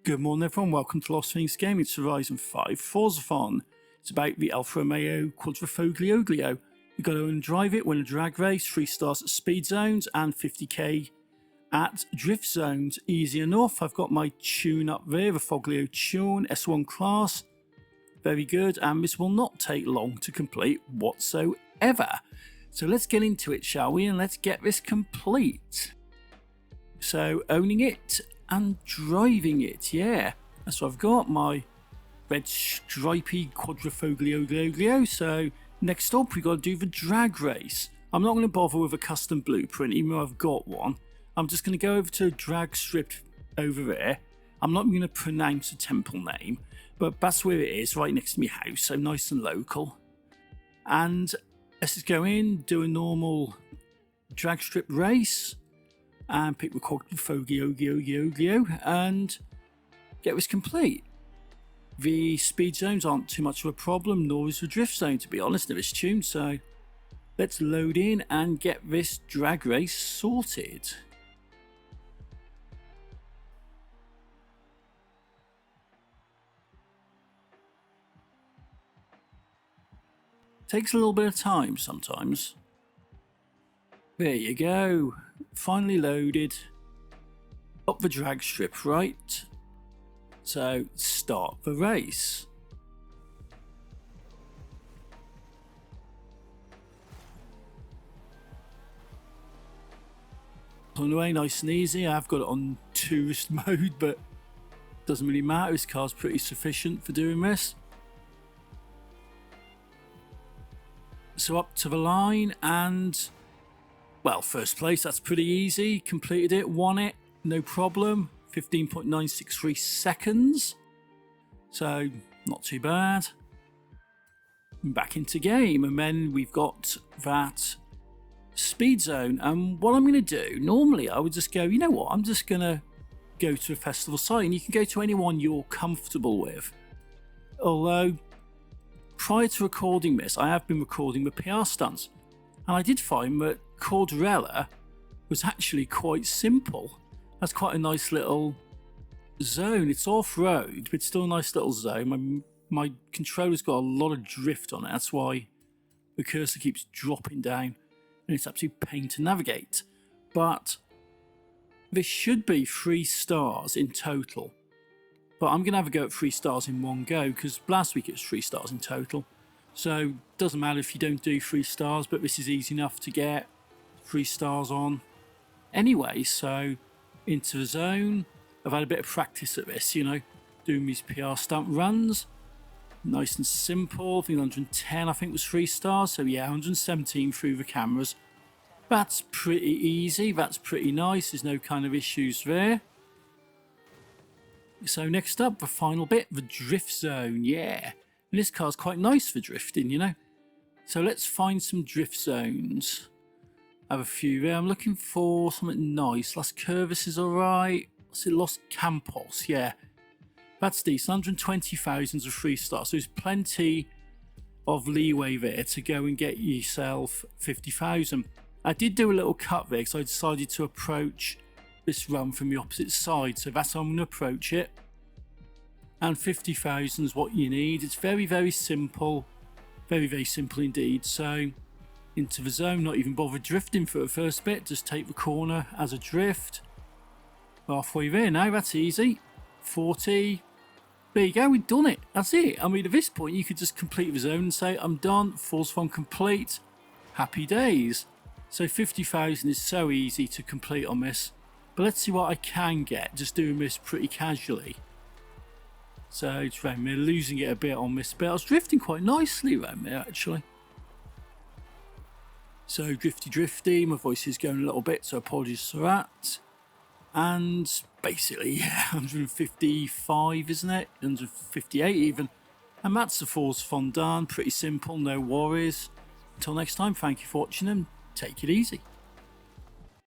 Good morning everyone, welcome to LostPhoenixUK. It's Horizon 5 Forzathon. It's about the Alfa Romeo Foglio. You've got to drive it, win a drag race, 3 stars at speed zones and 50k at drift zones. Easy enough. I've got my tune up there, the Foglio tune, S1 class. Very good, and this will not take long to complete whatsoever. So let's get into it, shall we, and let's get this complete. So owning it and driving it, yeah. So I've got my red stripy Foglio. So next up we got to do the drag race. I'm not going to bother with a custom blueprint, even though I've got one. I'm just going to go over to a drag strip over there. I'm not going to pronounce a temple name, but that's where it is, right next to my house, so nice and local. And let's just go in, do a normal drag strip race, and pick the Foglio and get this complete. The speed zones aren't too much of a problem, nor is the drift zone, to be honest, in this tune. So let's load in and get this drag race sorted. Takes a little bit of time sometimes. There you go, finally loaded. Up the drag strip, right? So start the race. On the way, nice and easy. I've got it on tourist mode, but doesn't really matter. This car's pretty sufficient for doing this. So up to the line and, well, first place, that's pretty easy. Completed it, won it, no problem. 15.963 seconds. So not too bad. Back into game, and then we've got that speed zone. And what I'm going to do, normally I would just go, you know what, I'm just going to go to a festival site, and you can go to anyone you're comfortable with. Although, prior to recording this, I have been recording the PR stunts, and I did find that Cordillera was actually quite simple. That's quite a nice little zone. It's off-road, but it's still a nice little zone. My controller's got a lot of drift on it. That's why the cursor keeps dropping down, and it's absolute pain to navigate. But this should be 3 stars in total. But I'm going to have a go at 3 stars in one go, because last week it was 3 stars in total. So it doesn't matter if you don't do 3 stars, but this is easy enough to get 3 stars on anyway. So into the zone. I've had a bit of practice at this, you know, doing these PR stunt runs. Nice and simple. I think 110 I think was 3 stars. So yeah, 117 through the cameras. That's pretty easy. That's pretty nice. There's no kind of issues there. So next up, the final bit, the drift zone. Yeah, and this car's quite nice for drifting, you know. So let's find some drift zones. I have a few there. I'm looking for something nice. Las Curvas is alright. What's it? Los Campos, yeah. That's decent. 120,000 of 3 stars. So there's plenty of leeway there to go and get yourself 50,000. I did do a little cut there because I decided to approach this run from the opposite side. So that's how I'm going to approach it. And 50,000 is what you need. It's very, very simple. Very, very simple indeed. So into the zone, not even bother drifting for the first bit, just take the corner as a drift. Halfway there now, that's easy. 40, there you go, we've done it, that's it. I mean, at this point you could just complete the zone and say, I'm done, Forzathon complete, happy days. So 50,000 is so easy to complete on this. But let's see what I can get, just doing this pretty casually. So it's around there, losing it a bit on this bit. I was drifting quite nicely around there actually. So drifty, my voice is going a little bit, so apologies for that. And basically, yeah, 155, isn't it? 158 even. And that's the Forzathon done, pretty simple, no worries. Until next time, thank you for watching and take it easy.